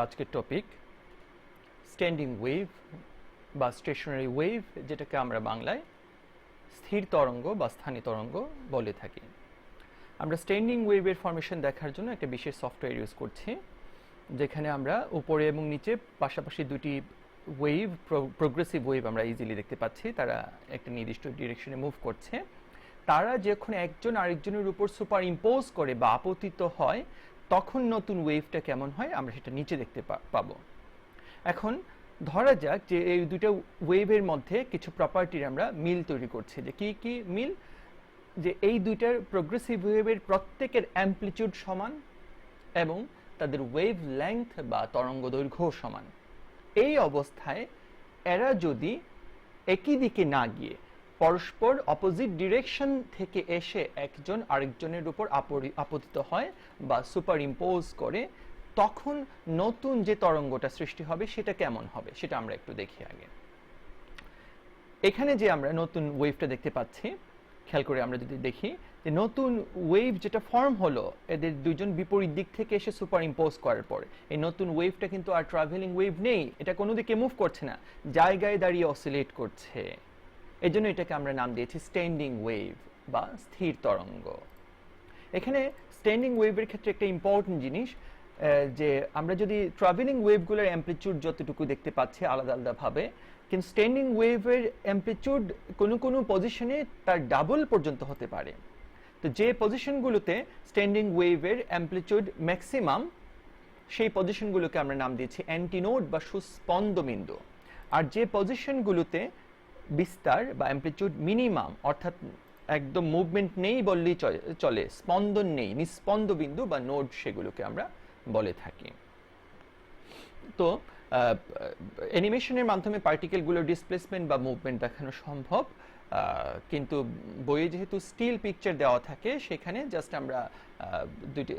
আজকের topic standing wave বা stationery wave, যেটাকে আমরা বাংলায় স্থির তরঙ্গ বা স্থানীয় তরঙ্গ বলে থাকি। আমরা স্ট্যান্ডিং ওয়েভের ফরমেশন দেখার জন্য একটা বিশেষ সফটওয়্যার ইউজ করছি, যেখানে আমরা উপরে এবং নিচে পাশাপাশি দুটি ওয়েভ, প্রোগ্রেসিভ ওয়েভ আমরা ইজিলি দেখতে পাচ্ছি। তারা একটা নির্দিষ্ট ডিরেকশনে মুভ করছে। তারা যখন একজন আরেকজনের উপর সুপার ইম্পোজ করে বা আপতিত হয়, তখন নতুন ওয়েভটা কেমন হয় আমরা সেটা নিচে দেখতে পাবো। এখন ধরা যাক যে এই দুটো ওয়েভের মধ্যে কিছু প্রপার্টির আমরা মিল তৈরি করছি। যে কি কি মিল? যে এই দুইটার প্রোগ্রেসিভ ওয়েভের প্রত্যেকের অ্যামপ্লিটিউড সমান এবং তাদের ওয়েভ লেংথ বা তরঙ্গ দৈর্ঘ্য সমান। এই অবস্থায় এরা যদি একই দিকে না গিয়ে পরস্পর অপোজিট ডিরেকশন থেকে এসে একজন আরেকজনের উপর আপতিত হয় বা সুপার ইম্পোজ করে, তখন নতুন যে তরঙ্গটা সৃষ্টি হবে সেটা কেমন হবে সেটা আমরা একটু দেখি আগে। এখানে যে আমরা নতুন ওয়েভটা দেখতে পাচ্ছি, খেয়াল করে আমরা যদি দেখি যে নতুন ওয়েভ যেটা ফর্ম হলো এদের দুইজন বিপরীত দিক থেকে এসে সুপার ইম্পোজ করার পরে, এই নতুন ওয়েভটা কিন্তু আর ট্রাভেলিং ওয়েভ নেই, এটা কোনো দিকে মুভ করছে না, জায়গায় দাঁড়িয়ে অসিলেট করছে। এজন্য এটাকে আমরা নাম দিয়েছি স্ট্যান্ডিং ওয়েভ বা স্থির তরঙ্গ। এখানে স্ট্যান্ডিং ওয়েভের ক্ষেত্রে একটা ইম্পর্টেন্ট জিনিস, যে আমরা যদি ট্রাভেলিং ওয়েভগুলোর অ্যামপ্লিটিউড যতটুকু দেখতে পাচ্ছি আলাদা আলাদাভাবে, কিন্তু স্ট্যান্ডিং ওয়েভের অ্যামপ্লিটিউড কোনো কোনো পজিশনে তার ডাবল পর্যন্ত হতে পারে। তো যে পজিশনগুলোতে স্ট্যান্ডিং ওয়েভের অ্যামপ্লিটিউড ম্যাক্সিমাম, সেই পজিশনগুলোকে আমরা নাম দিয়েছি অ্যান্টিনোড বা সুস্পন্দ বিন্দু। আর যে পজিশনগুলোতে বিস্তার বা অ্যামপ্লিটিউড মিনিমাম, অর্থাৎ একদম মুভমেন্ট নেই বললেই চলে, স্পন্দন নেই, নিস্পন্দ বিন্দু বা নোড, সেগুলোকে আমরা বলে থাকি। তো অ্যানিমেশনের মাধ্যমে পার্টিকেলগুলোর ডিসপ্লেসমেন্ট বা মুভমেন্ট দেখানো সম্ভব, কিন্তু বইয়ে যেহেতু স্টিল পিকচার দেওয়া থাকে, সেখানে জাস্ট আমরা দুইটি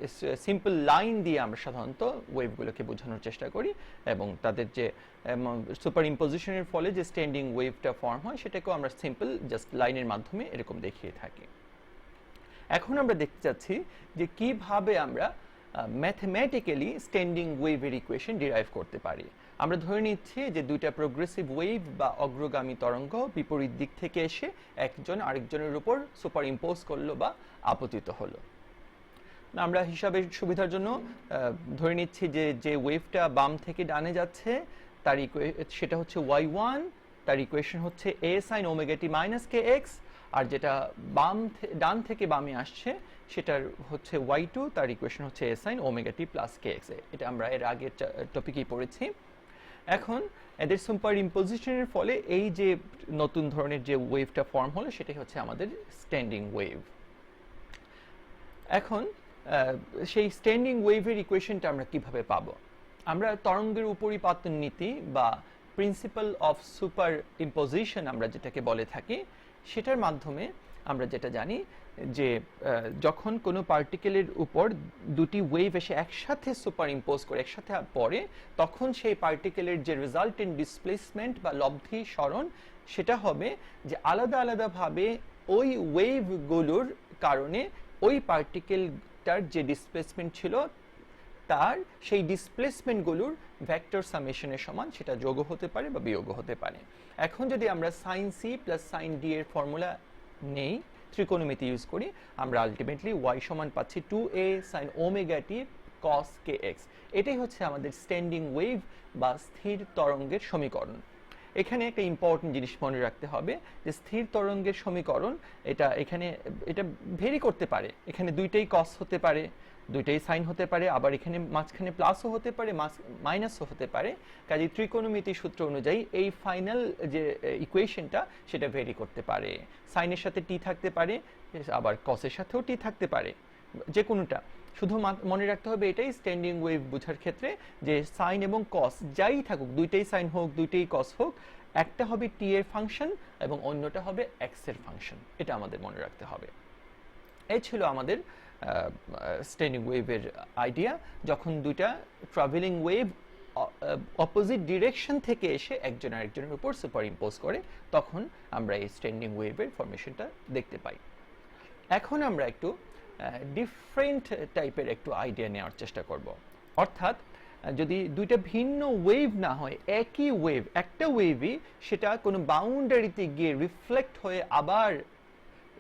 সিম্পল লাইন দিয়ে আমরা সাধারণত ওয়েভগুলোকে বোঝানোর চেষ্টা করি এবং তাদের যে সুপার ইম্পোজিশনের ফলে যে স্ট্যান্ডিং ওয়েভটা ফর্ম হয় সেটাকেও আমরা সিম্পল জাস্ট লাইনের মাধ্যমে এরকম দেখিয়ে থাকি। এখন আমরা দেখতে চাচ্ছি যে কিভাবে আমরা ম্যাথমেটিক্যালি স্ট্যান্ডিং ওয়েভের ইকুয়েশন ডিরাইভ করতে পারি। আমরা ধরে নিচ্ছি যে দুইটা প্রোগ্রেসিভ ওয়েভ বা অগ্রগামী তরঙ্গ বিপরীত দিক থেকে এসে একজন আরেকজনের উপর সুপার ইম্পোজ করলো বা আপতিত হলো। আমরা হিসাবের সুবিধার জন্য ধরে নিচ্ছি যে যে ওয়েভটা বাম থেকে ডানে যাচ্ছে তার সেটা হচ্ছে y1, তার ইকুয়েশন হচ্ছে a sin omega t minus kx, আর যেটা ডান থেকে বামে আসছে সেটার হচ্ছে y2, তার ইকুয়েশন হচ্ছে a sin omega t plus kx। এটা আমরা এর আগের টপিকেই পড়েছি। এখন এদের সুপার ইম্পোজিশনের ফলে এই যে নতুন ধরনের যে ওয়েভটা ফর্ম হলো সেটাই হচ্ছে আমাদের স্ট্যান্ডিং ওয়েভ। এখন সেই স্ট্যান্ডিং ওয়েভের ইকুয়েশনটা আমরা কিভাবে পাবো? আমরা তরঙ্গের উপরিপাতন নীতি বা প্রিন্সিপাল অফ সুপার ইম্পোজিশন আমরা যেটাকে বলে থাকি, সেটার মাধ্যমে আমরা যেটা জানি যে যখন কোনো পার্টিকেলের উপর দুটি ওয়েভ এসে একসাথে সুপার ইম্পোজ করে একসাথে পড়ে, তখন সেই পার্টিকেলের যে রেজাল্টেন্ট ডিসপ্লেসমেন্ট বা লব্ধি সরণ, সেটা হবে যে আলাদা আলাদাভাবে ওই ওয়েভগুলোর কারণে ওই পার্টিকেলটার যে ডিসপ্লেসমেন্ট ছিল তার সেই ডিসপ্লেসমেন্টগুলোর ভেক্টর সামেশনের সমান, সেটা যোগও হতে পারে বা বিয়োগও হতে পারে। এখন যদি আমরা sine C plus sine D এর ফর্মুলা নেই, ত্রিকোণমিতি ইউজ করি, আমরা আলটিমেটলি y সমান পাচ্ছি 2a sin omega t cos kx। এটাই হচ্ছে আমাদের স্ট্যান্ডিং ওয়েভ বা স্থির তরঙ্গের সমীকরণ। এখানে একটা ইম্পর্টেন্ট জিনিস মনে রাখতে হবে যে স্থির তরঙ্গের সমীকরণ এটা ভেরি করতে পারে। এখানে দুইটাই cos হতে পারে, দুইটাই সাইন হতে পারে, আবার এখানে মাঝখানে প্লাসও হতে পারে, মাইনাসও হতে পারে। কাজে ত্রিকোণমিতি সূত্র অনুযায়ী এই ফাইনাল যে ইকুয়েশনটা সেটা ভেরি করতে পারে। সাইনের সাথে টি থাকতে পারে, আবার কসের সাথেও টি থাকতে পারে, যে কোনোটা। শুধু মনে রাখতে হবে এটাই স্ট্যান্ডিং ওয়েভ বোঝার ক্ষেত্রে, যে সাইন এবং কস যাই থাকুক, দুইটাই সাইন হোক দুইটাই কস হোক, একটা হবে টি এর ফাংশন এবং অন্যটা হবে এক্স এর ফাংশন। এটা আমাদের মনে রাখতে হবে। এই ছিল আমাদের স্ট্যান্ডিং ওয়েভের আইডিয়া। যখন দুইটা ট্রাভেলিং ওয়েভ অপোজিট ডিরেকশন থেকে এসে একজন আরেকজনের উপর সুপার ইম্পোজ করে, তখন আমরা এই স্ট্যান্ডিং ওয়েভের ফরমেশনটা দেখতে পাই। এখন আমরা একটু ডিফারেন্ট টাইপের একটু আইডিয়া নেওয়ার চেষ্টা করব। অর্থাৎ যদি দুইটা ভিন্ন ওয়েভ না হয়, একই ওয়েভ, একটা ওয়েভই সেটা কোনো বাউন্ডারিতে গিয়ে রিফ্লেক্ট হয়ে আবার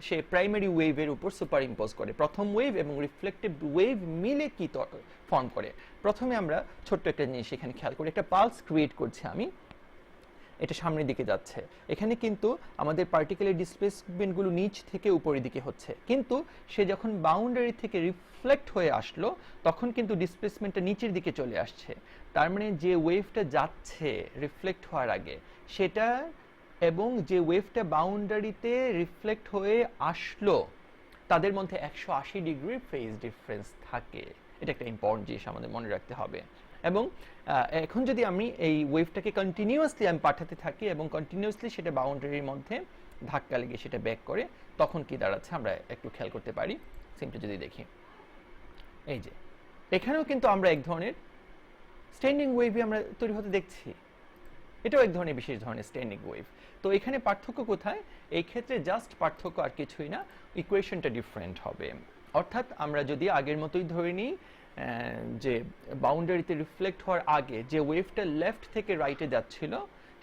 সে প্রাইমারি ওয়েভের উপর সুপার ইম্পোজ করে। প্রথম ওয়েভ এবং রিফ্লেক্টিভ ওয়েভ মিলে কি ফর্ম করে। প্রথমে আমরা ছোট্ট একটা জিনিস এখানে খেয়াল করি, একটা পালস ক্রিয়েট করছি আমি, এটা সামনের দিকে যাচ্ছে। এখানে কিন্তু আমাদের পার্টিকেলের ডিসপ্লেসমেন্টগুলো নিচ থেকে উপরের দিকে হচ্ছে, কিন্তু সে যখন বাউন্ডারি থেকে রিফ্লেক্ট হয়ে আসলো তখন কিন্তু ডিসপ্লেসমেন্টটা নিচের দিকে চলে আসছে। তার মানে যে ওয়েভটা যাচ্ছে রিফ্লেক্ট হওয়ার আগে সেটা এবং যে ওয়েভটা বাউন্ডারিতে রিফ্লেক্ট হয়ে আসলো তাদের মধ্যে 180 ডিগ্রি ফেজ ডিফারেন্স থাকে। এটা একটা ইম্পর্টেন্ট জিনিস আমাদের মনে রাখতে হবে। এবং এখন যদি আমি এই ওয়েভটাকে কন্টিনিউয়াসলি আমি পাঠাতে থাকি এবং কন্টিনিউয়াসলি সেটা বাউন্ডারির মধ্যে ধাক্কা লেগে সেটা ব্যাক করে, তখন কি দাঁড়াচ্ছে আমরা একটু খেয়াল করতে পারি। সিম্পলি যদি দেখি, এই যে এখানেও কিন্তু আমরা এক ধরনের স্ট্যান্ডিং ওয়েভই আমরা তৈরি হতে দেখছি। এটাও এক ধরনের বিশেষ ধরনের স্ট্যান্ডিং ওয়েভ। তো এখানে পার্থক্য কোথায়? এই ক্ষেত্রে জাস্ট পার্থক্য আর কিছুই না, ইকুয়েশনটা ডিফারেন্ট হবে। অর্থাৎ আমরা যদি আগের মতোই ধরে নিই যে বাউন্ডারিতে রিফ্লেক্ট হওয়ার আগে যে ওয়েভটা লেফট থেকে রাইটে যাচ্ছিল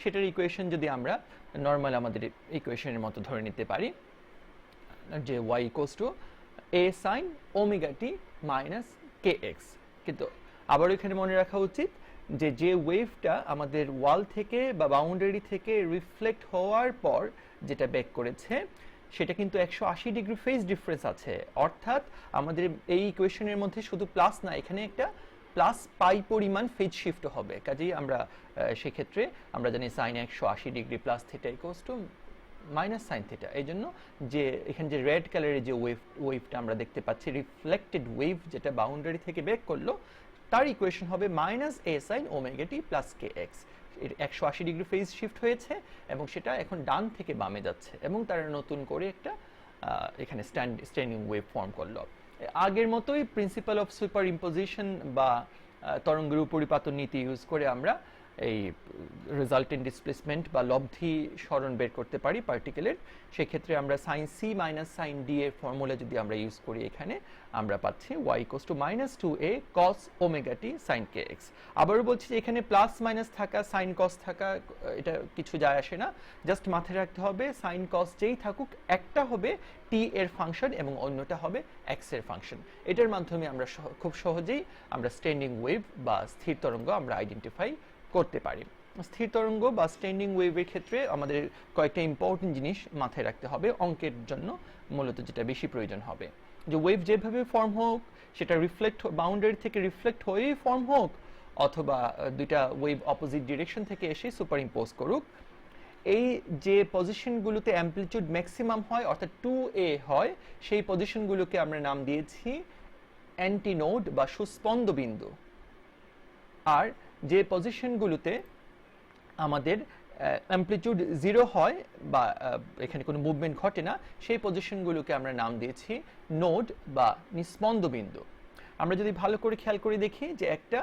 সেটার ইকুয়েশন যদি আমরা নর্মাল আমাদের ইকুয়েশনের মতো ধরে নিতে পারি, যে y equals two a sin omega t minus kx। কিন্তু আবারও এখানে মনে রাখা উচিত যে যে ওয়েভটা আমাদের ওয়াল থেকে বা বাউন্ডারি থেকে রিফ্লেক্ট হওয়ার পর যেটা ব্যাক করেছে সেটা কিন্তু 180 ডিগ্রি ফেজ ডিফারেন্স আছে। অর্থাৎ আমাদের এই ইকুয়েশনের মধ্যে শুধু প্লাস না, এখানে একটা প্লাস পাই পরিমাণ ফেজ শিফট হবে। কাজেই আমরা সেক্ষেত্রে আমরা জানি sine 180 degree plus theta equals to minus sine theta. এই জন্য যে এখানে যে রেড কালারের যে ওয়েভটা আমরা দেখতে পাচ্ছি, রিফ্লেক্টেড ওয়েভ যেটা বাউন্ডারি থেকে ব্যাক করলো, তার ইকুয়েশন হবে মাইনাস এ সাইন ওমেগা টি প্লাস কে এক্স। 180 ডিগ্রি ফেজ শিফট হয়েছে এবং সেটা এখন ডান থেকে বামে যাচ্ছে এবং তারা নতুন করে একটা এখানে স্ট্যান্ডিং ওয়েভ ফর্ম করলো। আগের মতোই প্রিন্সিপাল অফ সুপার ইম্পোজিশন বা তরঙ্গের উপরিপাতন নীতি ইউজ করে আমরা এই রেজাল্টেন্ট ডিসপ্লেসমেন্ট বা লব্ধি সরণ বের করতে পারি পার্টিকেলের। সেক্ষেত্রে আমরা sine C minus sine D এর ফর্মুলা যদি আমরা ইউজ করি, এখানে আমরা পাচ্ছি y equals to minus 2a cos omega t sin kx। আবারও বলছি যে এখানে প্লাস মাইনাস থাকা, সাইন কস থাকা, এটা কিছু যায় আসে না। জাস্ট মাথায় রাখতে হবে সাইন কস যেই থাকুক একটা হবে t এর ফাংশন এবং অন্যটা হবে x এর ফাংশন। এটার মাধ্যমে আমরা খুব সহজেই আমরা স্ট্যান্ডিং ওয়েভ বা স্থির তরঙ্গ আমরা আইডেন্টিফাই করতে পারি। স্থির তরঙ্গ বা স্ট্যান্ডিং ওয়েভের ক্ষেত্রে আমাদের কয়েকটা ইম্পর্টেন্ট জিনিস মাথায় রাখতে হবে অঙ্কের জন্য, মূলত যেটা বেশি প্রয়োজন হবে। যে ওয়েভ যেভাবে ফর্ম হোক সেটা বাউন্ডারি থেকে রিফ্লেক্ট হয়েই ফর্ম হোক অথবা দুইটা ওয়েভ অপোজিট ডিরেকশন থেকে এসে সুপার ইম্পোজ করুক, এই যে পজিশনগুলোতে অ্যামপ্লিটিউড ম্যাক্সিমাম হয় অর্থাৎ 2a হয়, সেই পজিশনগুলোকে আমরা নাম দিয়েছি অ্যান্টিনোড বা সুস্পন্দ বিন্দু। আর যে পজিশনগুলোতে আমাদের অ্যামপ্লিটিউড 0 হয় বা এখানে কোনো মুভমেন্ট ঘটে না, সেই পজিশনগুলোকে আমরা নাম দিয়েছি নোড বা নিস্পন্দ বিন্দু। আমরা যদি ভালো করে খেয়াল করে দেখি যে একটা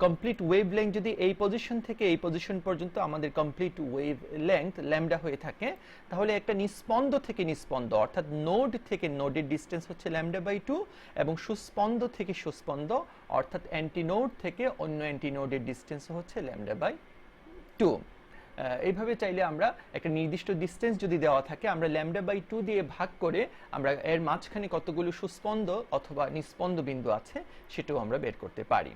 কমপ্লিট ওয়েভ লেংথ যদি এই পজিশন থেকে এই পজিশন পর্যন্ত আমাদের কমপ্লিট ওয়েভ লেংথ ল্যামডা হয়ে থাকে, তাহলে একটা নিস্পন্দ থেকে নিস্পন্দ অর্থাৎ নোড থেকে নোডের ডিস্টেন্স হচ্ছে ল্যামডা বাই 2 এবং সুস্পন্দ থেকে সুস্পন্দ অর্থাৎ অ্যান্টিনোড থেকে অন্য অ্যান্টিনোডের ডিস্টেন্স হচ্ছে ল্যামডা বাই 2। এইভাবে চাইলে আমরা একটা নির্দিষ্ট ডিস্টেন্স যদি দেওয়া থাকে, আমরা ল্যামডা বাই 2 দিয়ে ভাগ করে আমরা এর মাঝখানে কতগুলো সুস্পন্দ অথবা নিস্পন্দ বিন্দু আছে সেটাও আমরা বের করতে পারি।